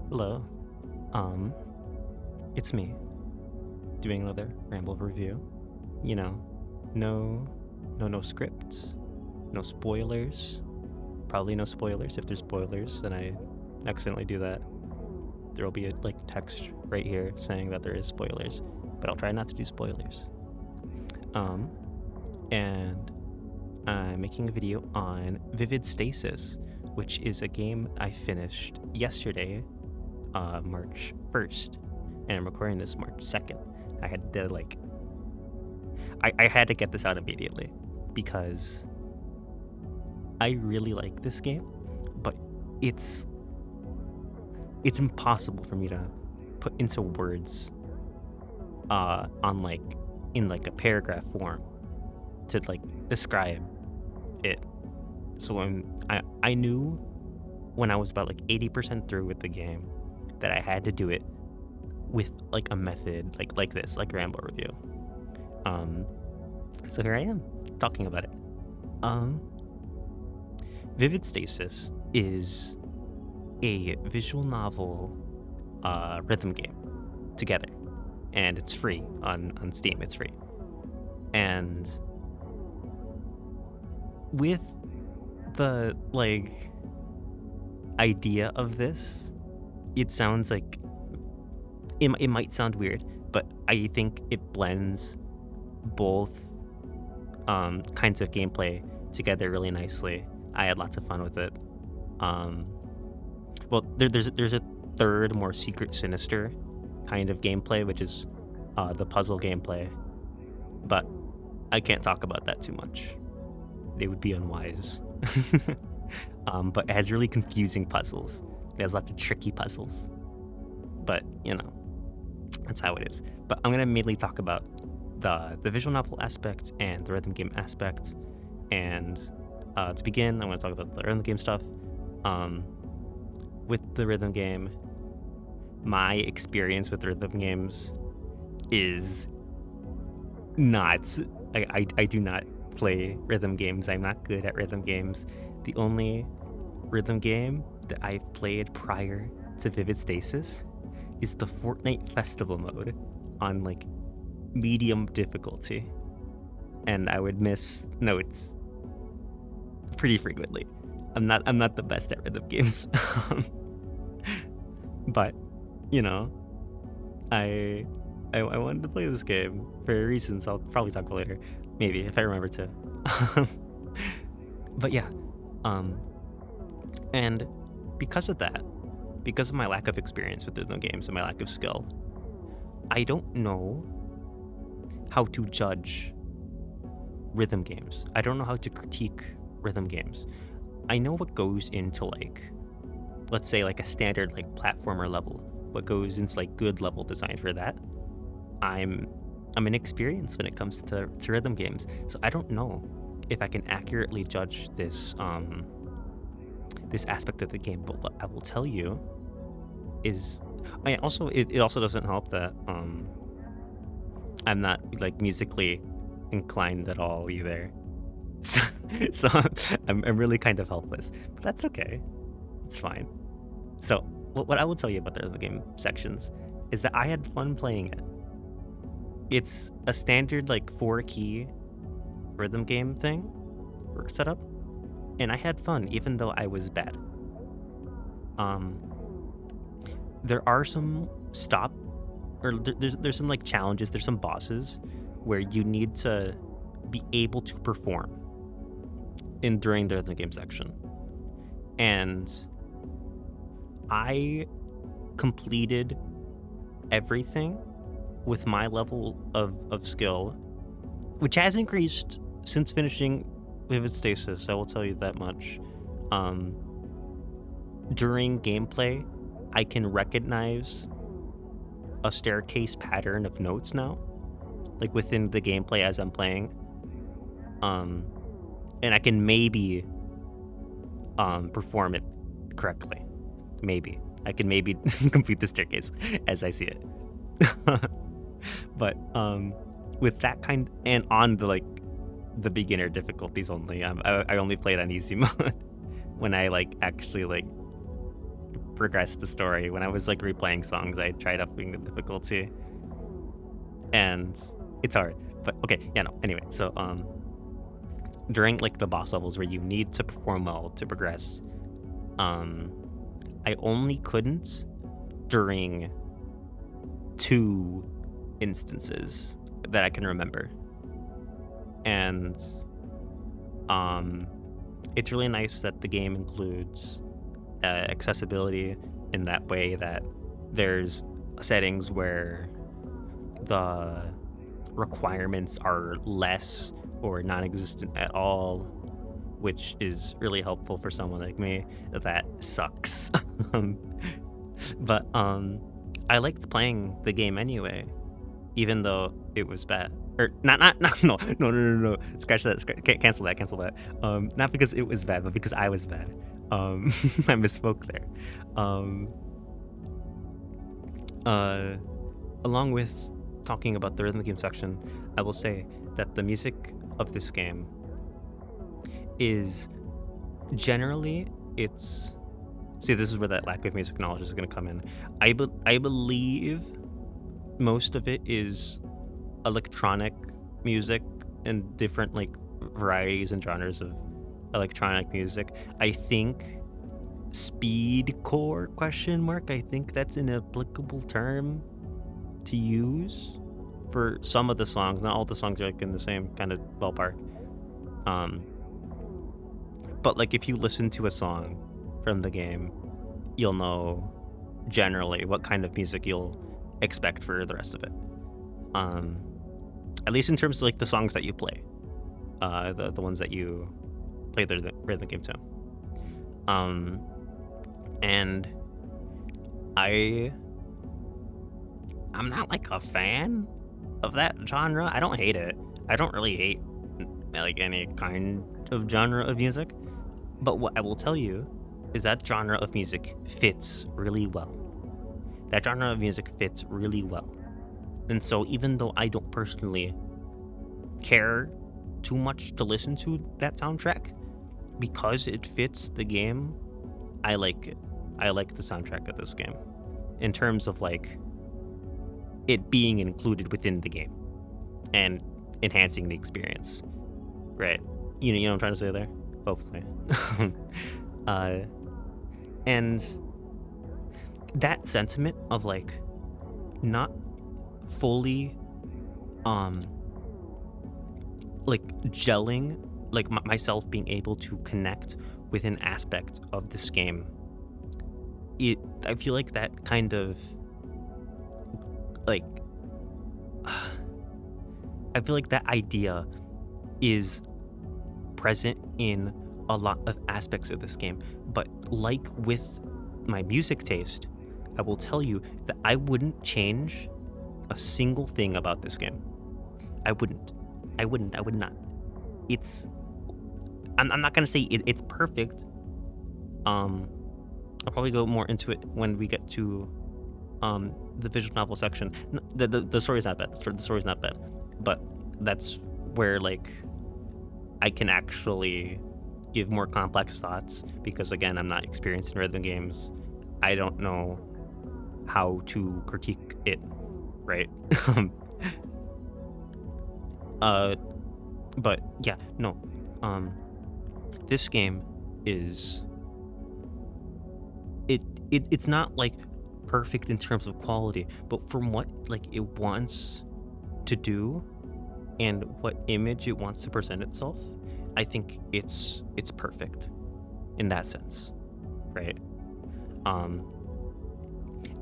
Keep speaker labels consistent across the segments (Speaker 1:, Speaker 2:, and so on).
Speaker 1: Hello. Um, it's me doing another Ramble review. You know, no script, no spoilers. Probably no spoilers. If there's spoilers, then I accidentally do that. There will be a text right here saying that there is spoilers, but I'll try not to do spoilers. Um, and I'm making a video on Vivid Stasis, which is a game I finished yesterday, March 1st, and I'm recording this March 2nd. I had to I had to get this out immediately because I really like this game, but it's impossible for me to put into words on in a paragraph form to describe it. So I knew when I was about 80% through with the game that I had to do it with a method like this, like Ramble review. So here I am talking about it. Vivid Stasis is a visual novel rhythm game together, and it's free on Steam. It's free, and with the idea of this, it sounds like it might sound weird, but I think it blends both kinds of gameplay together really nicely. I had lots of fun with it. Well, there's a third, more secret, sinister kind of gameplay, which is the puzzle gameplay, but I can't talk about that too much. It would be unwise. But it has really confusing puzzles. It has lots of tricky puzzles, but that's how it is. But I'm gonna mainly talk about the visual novel aspect and the rhythm game aspect. And to begin, I want to talk about the rhythm game stuff. With the rhythm game, my experience with rhythm games is not. I do not play rhythm games. I'm not good at rhythm games. The only rhythm game that I've played prior to Vivid Stasis is the Fortnite Festival mode on medium difficulty, and I would miss notes pretty frequently. I'm not the best at rhythm games. But I wanted to play this game for reasons I'll probably talk about later, maybe if I remember to. But yeah, and because of that, because of my lack of experience with rhythm games and my lack of skill, I don't know how to judge rhythm games. I don't know how to critique rhythm games. I know what goes into let's say a standard platformer level, what goes into good level design for that. I'm inexperienced when it comes to rhythm games, so I don't know if I can accurately judge this this aspect of the game. But what I will tell you is, it also doesn't help that I'm not musically inclined at all either. So I'm really kind of helpless, but that's okay. It's fine. So what I will tell you about the game sections is that I had fun playing it. It's a standard 4-key rhythm game thing or setup, and I had fun even though I was bad. There are some there's some challenges. There's some bosses where you need to be able to perform during the rhythm game section, and I completed everything with my level of skill, which has increased since finishing Vivid Stasis. I will tell you that much. During gameplay, I can recognize a staircase pattern of notes now, within the gameplay as I'm playing. And I can maybe perform it correctly. Maybe I can complete the staircase as I see it. But with that kind, and on the beginner difficulties only, I only played on easy mode when I actually progress the story. When I was like replaying songs, I tried upping the difficulty, and it's hard. But okay, yeah, no. Anyway, so during like the boss levels where you need to perform well to progress, I only couldn't during 2 instances that I can remember, and it's really nice that the game includes accessibility in that way, that there's settings where the requirements are less or non-existent at all, which is really helpful for someone like me that sucks. But I liked playing the game anyway, even though it was bad. Or no. Scratch that. Cancel that. Not because it was bad, but because I was bad. I misspoke there. Along with talking about the rhythm game section, I will say that the music of this game is generally, it's... See, this is where that lack of music knowledge is going to come in. I believe most of it is electronic music and different like varieties and genres of electronic music. I think speedcore ? I think that's an applicable term to use for some of the songs. Not all the songs are like in the same kind of ballpark. But like if you listen to a song from the game, you'll know generally what kind of music you'll expect for the rest of it. At least in terms of like the songs that you play, the ones that you play the rhythm game to. And I'm not like a fan of that genre. I don't hate it. I don't really hate like any kind of genre of music. But what I will tell you is that genre of music fits really well. That genre of music fits really well. And so even though I don't personally care too much to listen to that soundtrack, because it fits the game, I like it. I like the soundtrack of this game in terms of like it being included within the game and enhancing the experience, right? You know what I'm trying to say there? Hopefully. And that sentiment of like not fully like gelling, like myself being able to connect with an aspect of this game, I feel like that kind of like I feel like that idea is present in a lot of aspects of this game. But like with my music taste, I will tell you that I wouldn't change a single thing about this game. I would not. I'm not gonna say it's perfect. I'll probably go more into it when we get to the visual novel section. The story's not bad. The story's not bad, but that's where like I can actually give more complex thoughts, because again, I'm not experienced in rhythm games. I don't know how to critique it, right? But yeah, no. This game is it's not like perfect in terms of quality, but from what like it wants to do and what image it wants to present itself, I think it's perfect in that sense, right?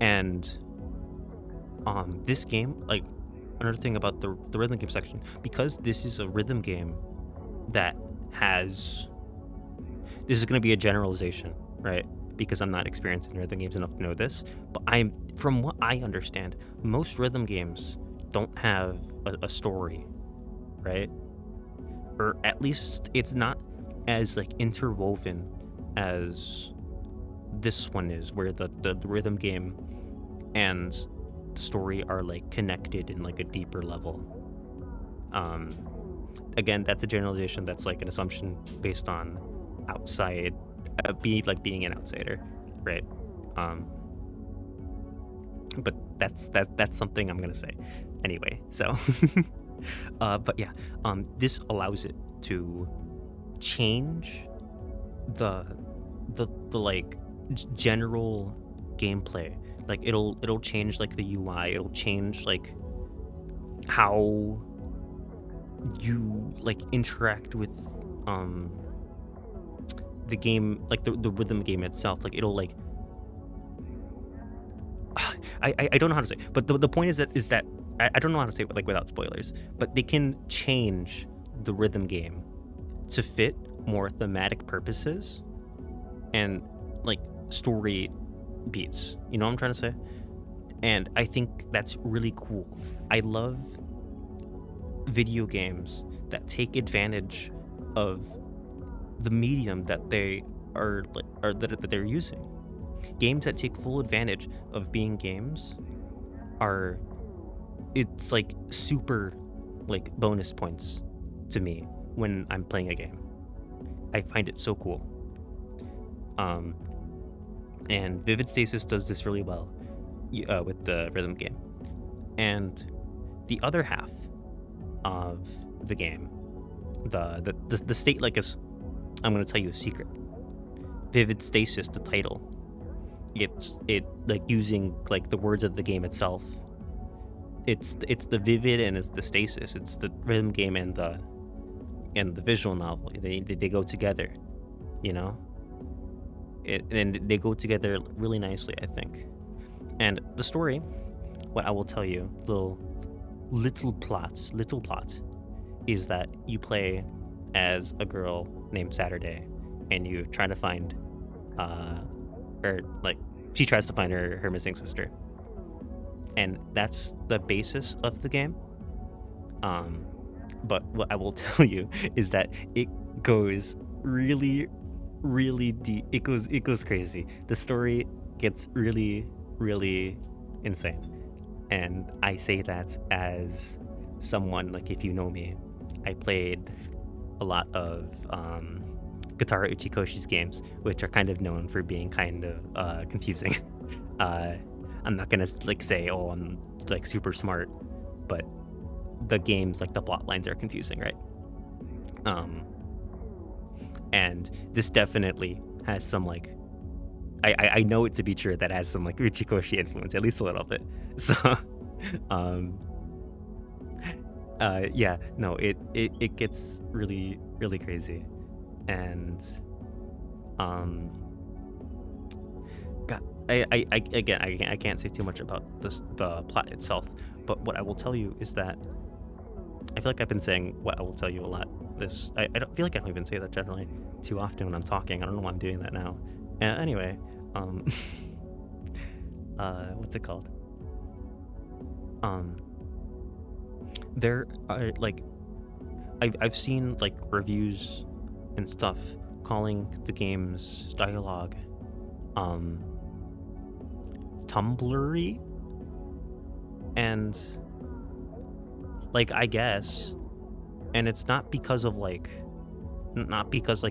Speaker 1: And this game, like another thing about the rhythm game section, because this is a rhythm game that has, this is going to be a generalization, right? Because I'm not experienced in rhythm games enough to know this, but from what I understand, most rhythm games don't have a story, right? Or at least it's not as like interwoven as this one is, where the rhythm game and the story are like connected in like a deeper level. Again, that's a generalization. That's like an assumption based on outside, being an outsider, right? Um, but that's something I'm gonna say anyway. So, but yeah, this allows it to change the like general gameplay. Like it'll change like the UI. It'll change like how you like interact with the game, like the rhythm game itself. Like it'll like I don't know how to say, but the point is that I don't know how to say it like without spoilers, but they can change the rhythm game to fit more thematic purposes and like story beats. You know what I'm trying to say? And I think that's really cool. I love video games that take advantage of the medium that they are that they're using. Games that take full advantage of being games are, it's like super like bonus points to me when I'm playing a game. I find it so cool. And Vivid Stasis does this really well with the rhythm game. And the other half of the game, the state, like, is, I'm gonna tell you a secret. Vivid Stasis, the title, it like using like the words of the game itself. It's the vivid and it's the stasis. It's the rhythm game and the visual novel. They go together, you know. And they go together really nicely, I think. And the story, what I will tell you, little plot, is that you play as a girl named Saturday, and you try to find, or like she tries to find her missing sister, and that's the basis of the game. But what I will tell you is that it goes really, really deep. It goes crazy. The story gets really, really insane. And I say that as someone, like, if you know me, I played a lot of Gitara Uchikoshi's games, which are kind of known for being kind of confusing. I'm not gonna like say, oh, I'm like super smart, but the games, like the plot lines are confusing, right? And this definitely has some like, I know it to be true that it has some like Uchikoshi influence, at least a little bit. So, yeah, no, it gets really, really crazy, and God, I can't say too much about the plot itself, but what I will tell you is that I feel like I've been saying what I will tell you a lot. I don't feel like I don't even say that generally too often when I'm talking. I don't know why I'm doing that now. Anyway, what's it called? There are like, I've seen like reviews and stuff calling the game's dialogue Tumblr-y, and like, I guess, and it's not because like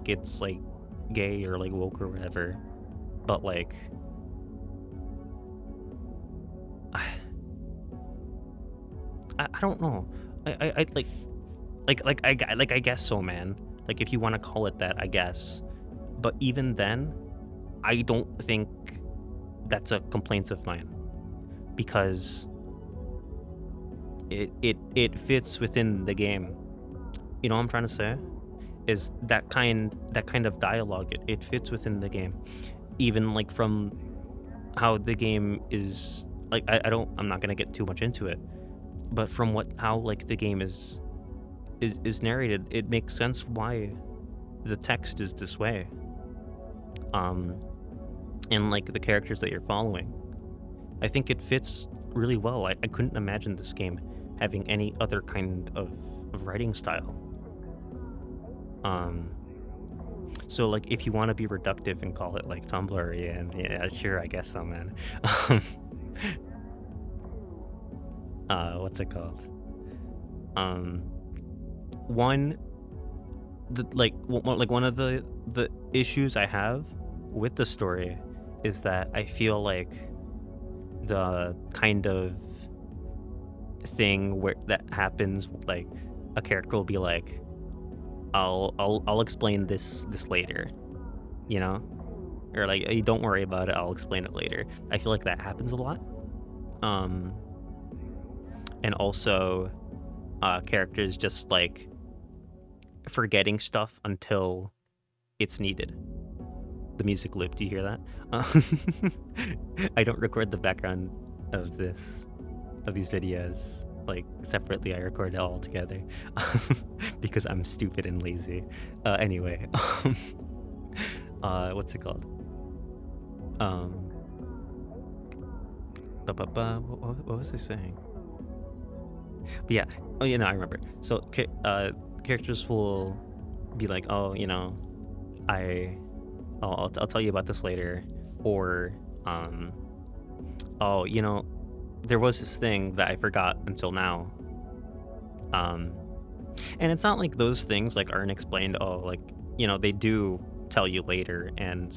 Speaker 1: it's like gay or like woke or whatever, but like I don't know. I I guess so, man. Like, if you want to call it that, I guess. But even then, I don't think that's a complaint of mine, because it fits within the game. You know what I'm trying to say? Is that kind of dialogue, it fits within the game. Even like from how the game is, like, I'm not gonna get too much into it, but from how like the game is narrated, it makes sense why the text is this way. And like the characters that you're following, I think it fits really well. I couldn't imagine this game having any other kind of writing style. So like, if you want to be reductive and call it like Tumblr, and yeah, sure, I guess so, man. What's it called? One of the issues I have with the story is that I feel like the kind of thing where that happens, like a character will be like, I'll explain this later, you know, or like, hey, don't worry about it, I'll explain it later. I feel like that happens a lot. And also characters just like forgetting stuff until it's needed. The music loop, do you hear that? I don't record the background of these videos like separately. I record it all together because I'm stupid and lazy. Anyway, what's it called? What was I saying? But yeah, oh yeah, no, I remember. So characters will be like, oh, you know, I'll tell you about this later, or oh, you know, there was this thing that I forgot until now. And it's not like those things like aren't explained. Oh, like, you know, they do tell you later, and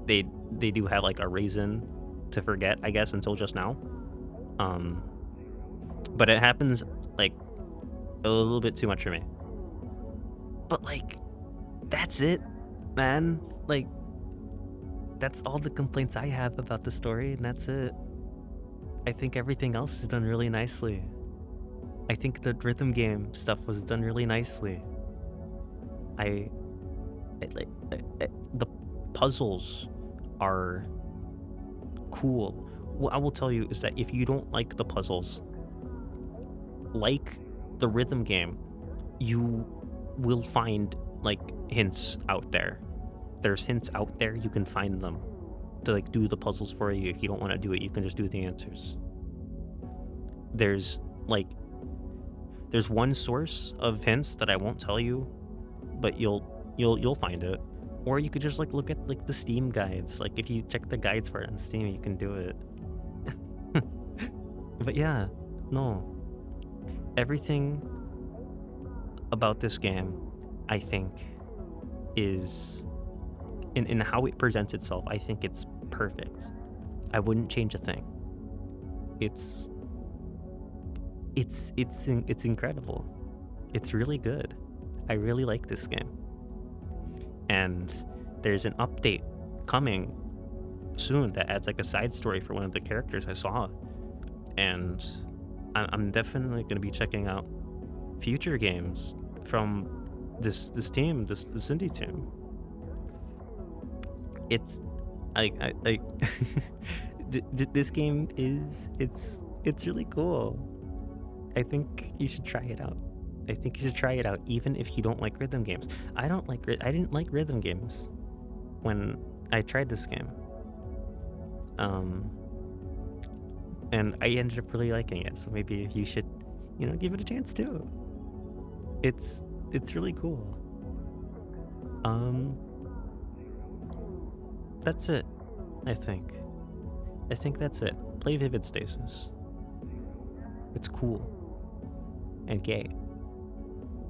Speaker 1: they do have like a reason to forget, I guess, until just now. But it happens like a little bit too much for me. But like, that's it, man. Like, that's all the complaints I have about the story, and that's it. I think everything else is done really nicely. I think the rhythm game stuff was done really nicely. The puzzles are cool. What I will tell you is that if you don't like the puzzles, like the rhythm game, you will find like hints out there. There's hints out there, you can find them to like do the puzzles for you. If you don't want to do it, you can just do the answers. There's one source of hints that I won't tell you, but you'll find it. Or you could just like look at like the Steam guides. Like if you check the guides for it on Steam, you can do it. But yeah, no. Everything about this game, I think, is in how it presents itself, I think it's perfect. I wouldn't change a thing. It's incredible. It's really good. I really like this game. And there's an update coming soon that adds like a side story for one of the characters I saw. And I'm definitely going to be checking out future games from this team, this indie team. It's this game is it's really cool. I think you should try it out. I think you should try it out, even if you don't like rhythm games. I didn't like rhythm games when I tried this game. And I ended up really liking it. So maybe you should, you know, give it a chance too. It's really cool. That's it. I think that's it. Play Vivid Stasis. It's cool and gay.